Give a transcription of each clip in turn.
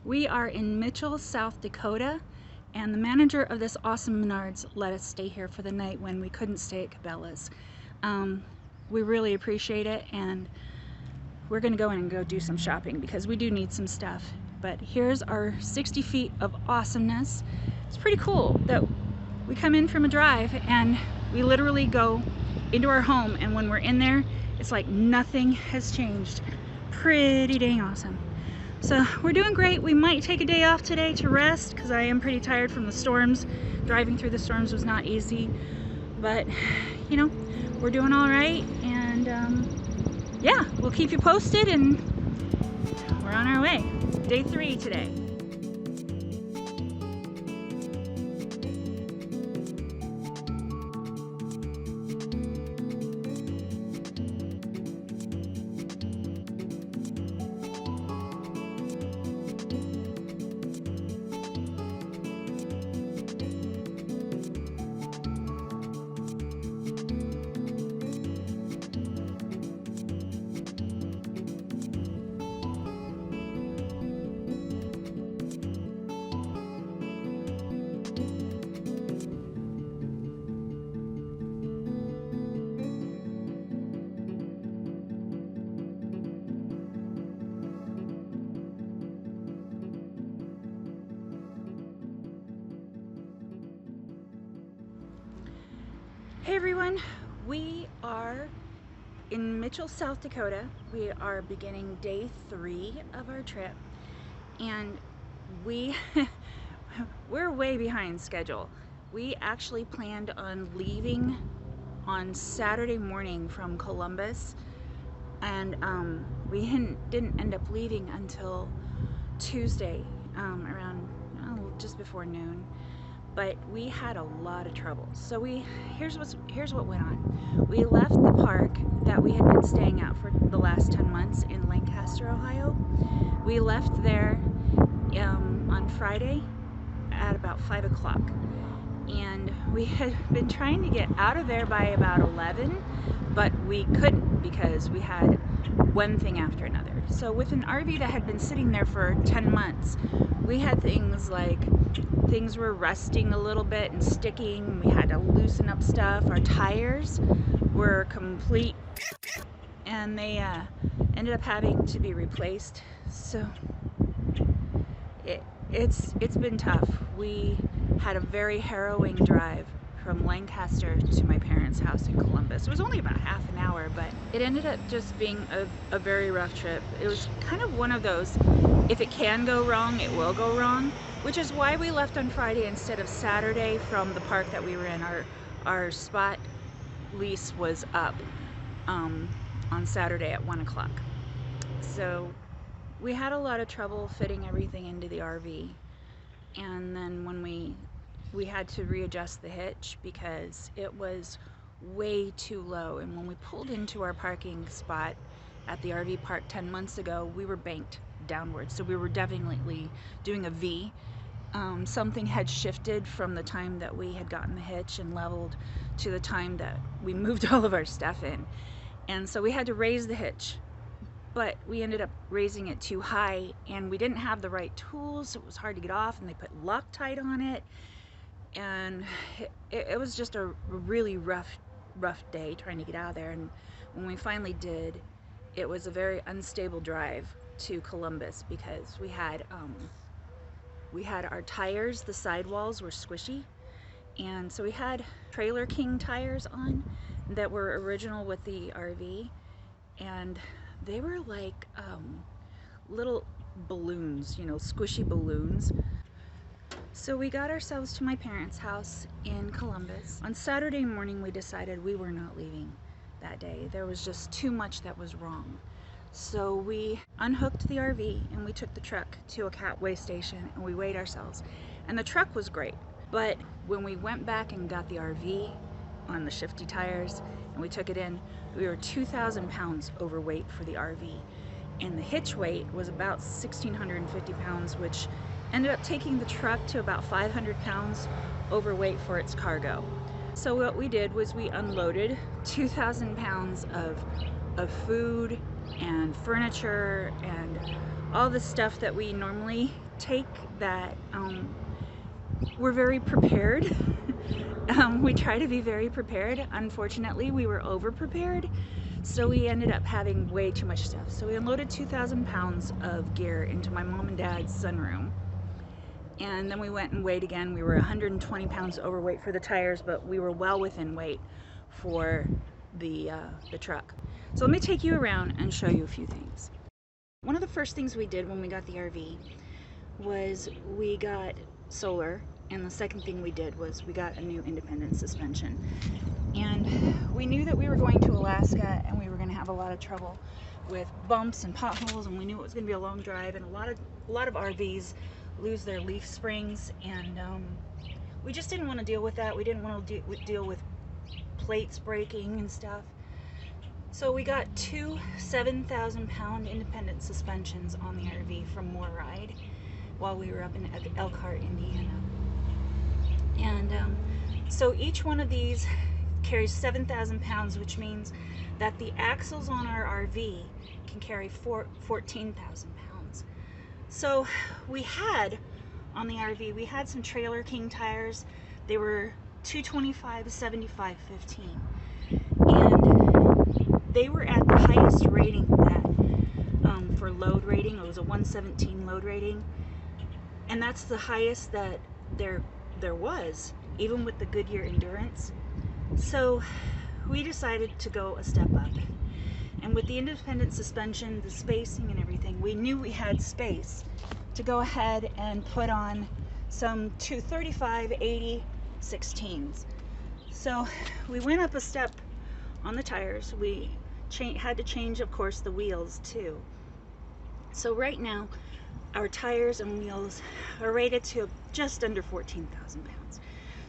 We are in Mitchell, South Dakota, and the manager of this awesome Menards let us stay here for the night when we couldn't stay at Cabela's. We really appreciate it, and we're gonna go in and go do some shopping because we do need some stuff. But here's our 60 feet of awesomeness. It's pretty cool that we come in from a drive and we literally go into our home, and when we're in there, it's like nothing has changed. Pretty dang awesome. So we're doing great. We might take a day off today to rest because I am pretty tired from the storms. Driving through the storms was not easy, but you know, we're doing all right, and yeah, we'll keep you posted, and we're on our way. Day 3 today. Hey everyone, we are in Mitchell, South Dakota. We are beginning day 3 of our trip, and we're way behind schedule. We actually planned on leaving on Saturday morning from Columbus, and we didn't end up leaving until Tuesday around just before noon. But we had a lot of trouble. So here's what went on. We left the park that we had been staying at for the last 10 months in Lancaster, Ohio. We left there on Friday at about 5 o'clock. And we had been trying to get out of there by about 11, but we couldn't because we had one thing after another. So with an RV that had been sitting there for 10 months, we had things like things were rusting a little bit and sticking. We had to loosen up stuff. Our tires were complete, and they ended up having to be replaced. So it's been tough. We had a very harrowing drive from Lancaster to my parents' house in Columbus. It was only about half an hour, but it ended up just being a very rough trip. It was kind of one of those, if it can go wrong, it will go wrong, which is why we left on Friday instead of Saturday from the park that we were in. Our spot lease was up on Saturday at 1 o'clock. So we had a lot of trouble fitting everything into the RV, and then when we had to readjust the hitch because it was way too low. And when we pulled into our parking spot at the RV park 10 months ago, we were banked downwards. So we were definitely doing a V. Something had shifted from the time that we had gotten the hitch and leveled to the time that we moved all of our stuff in. And so we had to raise the hitch, but we ended up raising it too high, and we didn't have the right tools. So it was hard to get off, and they put Loctite on it. And it was just a really rough day trying to get out of there. And when we finally did, it was a very unstable drive to Columbus because we had our tires, the sidewalls were squishy, and so we had Trailer King tires on that were original with the RV, and they were like little balloons, you know, squishy balloons. So we got ourselves to my parents' house in Columbus. On Saturday morning, we decided we were not leaving that day. There was just too much that was wrong. So we unhooked the RV and we took the truck to a cat weigh station, and we weighed ourselves. And the truck was great, but when we went back and got the RV on the shifty tires and we took it in, we were 2,000 pounds overweight for the RV. And the hitch weight was about 1,650 pounds, which ended up taking the truck to about 500 pounds overweight for its cargo. So what we did was we unloaded 2,000 pounds of food and furniture and all the stuff that we normally take that we're very prepared. We try to be very prepared. Unfortunately, we were over prepared, so we ended up having way too much stuff. So we unloaded 2,000 pounds of gear into my mom and dad's sunroom, and then we went and weighed again. We were 120 pounds overweight for the tires, but we were well within weight for the truck. So let me take you around and show you a few things. One of the first things we did when we got the RV was we got solar, and the second thing we did was we got a new independent suspension. And we knew that we were going to Alaska and we were going to have a lot of trouble with bumps and potholes, and we knew it was going to be a long drive, and a lot of RVs lose their leaf springs, and we just didn't want to deal with that. We didn't want to deal with plates breaking and stuff. So we got two 7,000-pound independent suspensions on the RV from More Ride while we were up in Elkhart, Indiana. And so each one of these carries 7,000 pounds, which means that the axles on our RV can carry 14,000 pounds. So we had, on the RV, we had some Trailer King tires. They were 225, 75, 15. And they were at the highest rating that, for load rating. It was a 117 load rating. And that's the highest that there was, even with the Goodyear Endurance. So we decided to go a step up. And with the independent suspension, the spacing and everything, we knew we had space to go ahead and put on some 235, 80, 16s. So we went up a step on the tires. We had to change, of course, the wheels too. So right now, our tires and wheels are rated to just under 14,000 pounds.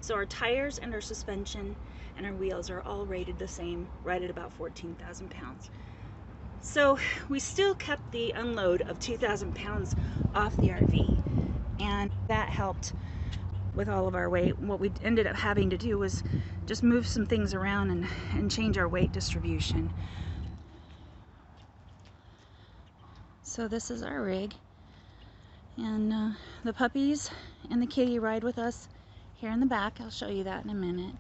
So our tires and our suspension and our wheels are all rated the same, right at about 14,000 pounds. So we still kept the unload of 2,000 pounds off the RV, and that helped with all of our weight. What we ended up having to do was just move some things around and change our weight distribution. So this is our rig, and the puppies and the kitty ride with us here in the back. I'll show you that in a minute.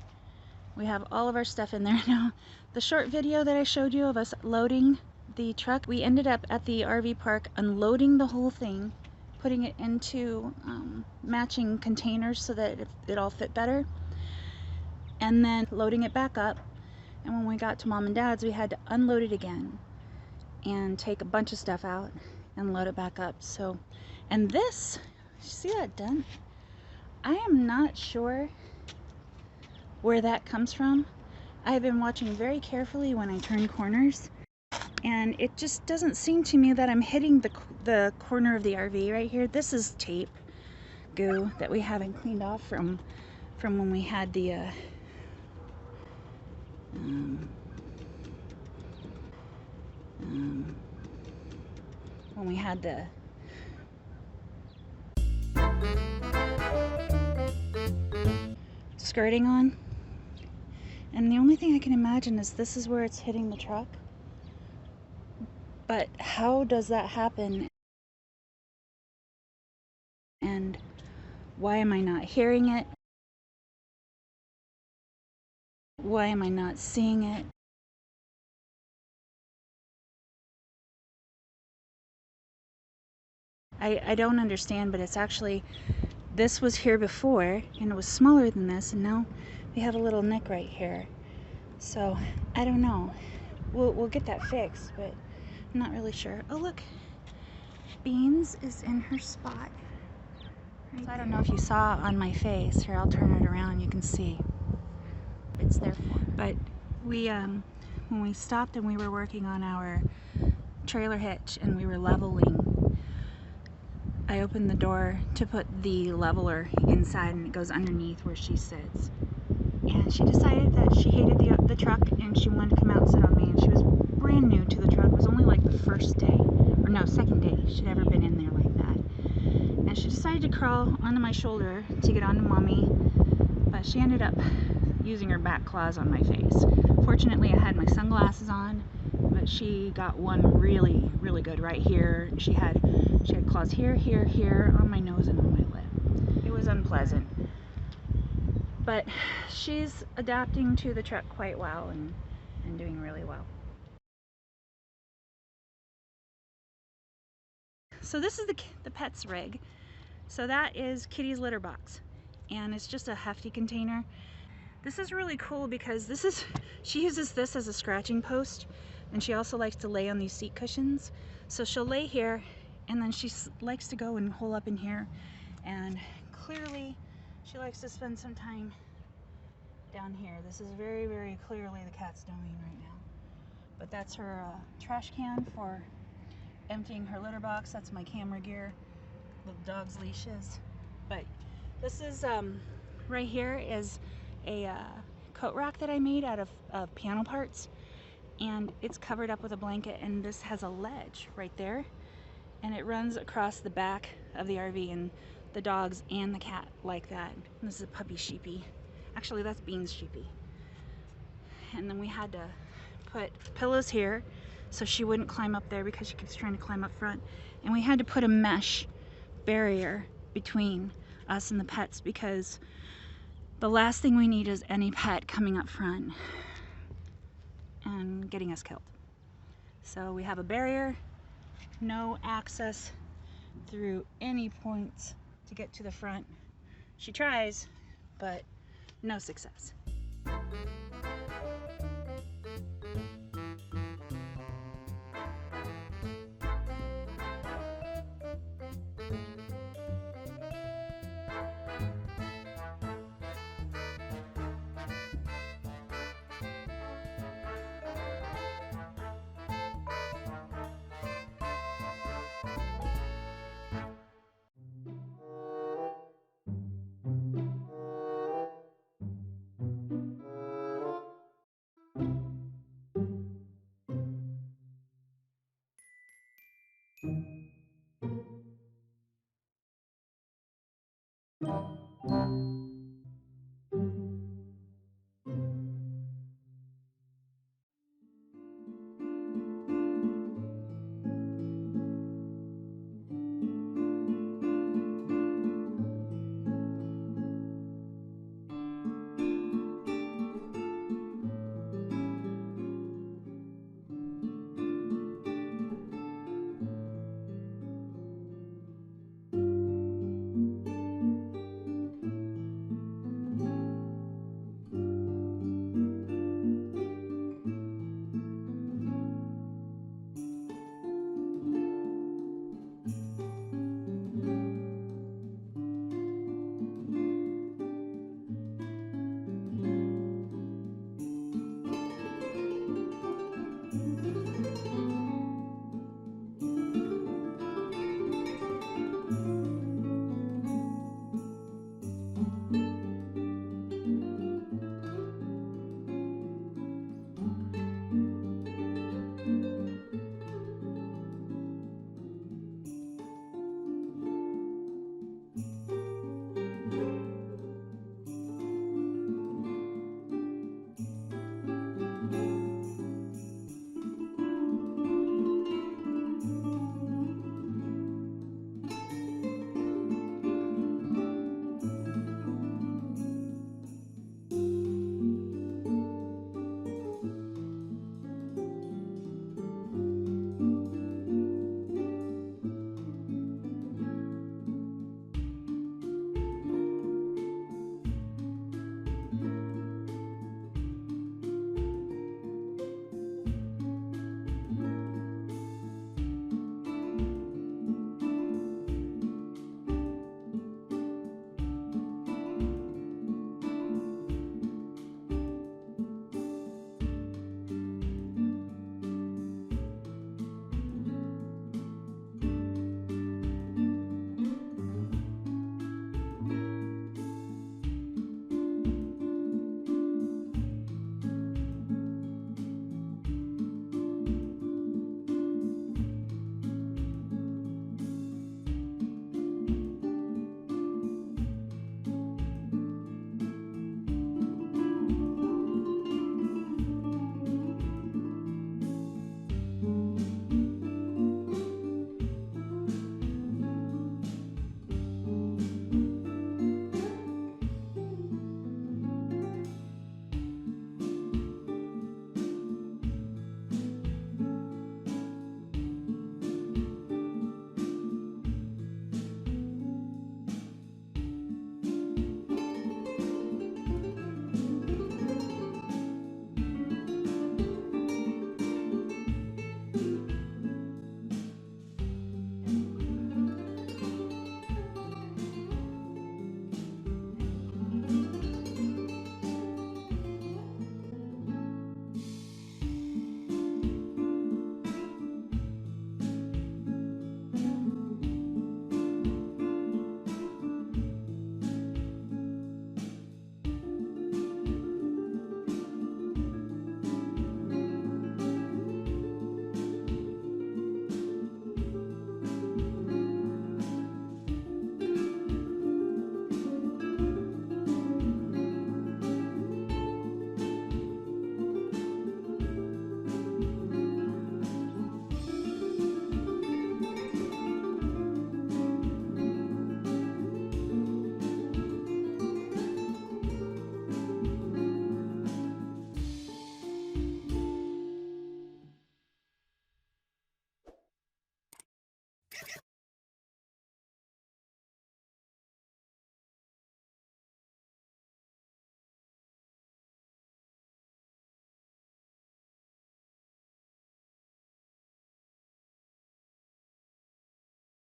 We have all of our stuff in there now. The short video that I showed you of us loading the truck, we ended up at the RV park unloading the whole thing, putting it into matching containers so that it all fit better, and then loading it back up. And when we got to Mom and Dad's, we had to unload it again and take a bunch of stuff out and load it back up. So, and this, you see that dent? I am not sure where that comes from. I've been watching very carefully when I turn corners, and it just doesn't seem to me that I'm hitting the corner of the RV right here. This is tape goo that we haven't cleaned off from when we had the when we had the skirting on. And the only thing I can imagine is this is where it's hitting the truck. But how does that happen? And why am I not hearing it? Why am I not seeing it? I don't understand, but it's actually, this was here before and it was smaller than this, and now we have a little nick right here. So I don't know. We'll get that fixed, but I'm not really sure. Oh look, Beans is in her spot. Right, so I don't know if you saw on my face. Here, I'll turn it around. You can see it's there for. But we when we stopped and we were working on our trailer hitch and we were leveling, I opened the door to put the leveler inside, and it goes underneath where she sits. And she decided that she hated the truck and she wanted to come out and sit on me. And she was brand new to the truck. It was only like the first day, or no, second day she'd ever been in there like that. And she decided to crawl onto my shoulder to get onto Mommy, but she ended up using her back claws on my face. Fortunately, I had my sunglasses on, but but she got one really, really good right here. She had claws here, here, here, on my nose and on my lip. It was unpleasant. But she's adapting to the truck quite well and doing really well. So this is the pet's rig. So that is Kitty's litter box, and it's just a hefty container. This is really cool because she uses this as a scratching post, and she also likes to lay on these seat cushions. So she'll lay here, and then she likes to go and hole up in here, and clearly she likes to spend some time down here. This is very, very clearly the cat's domain right now. But that's her trash can for emptying her litter box. That's my camera gear, the dog's leashes. But this is right here is a coat rack that I made out of piano parts, and it's covered up with a blanket, and this has a ledge right there, and it runs across the back of the RV, and the dogs and the cat like that. And this is a puppy sheepy. Actually, that's Bean's sheepy. And then we had to put pillows here so she wouldn't climb up there because she keeps trying to climb up front. And we had to put a mesh barrier between us and the pets because the last thing we need is any pet coming up front and getting us killed. So we have a barrier, no access through any points to get to the front. She tries, but no success.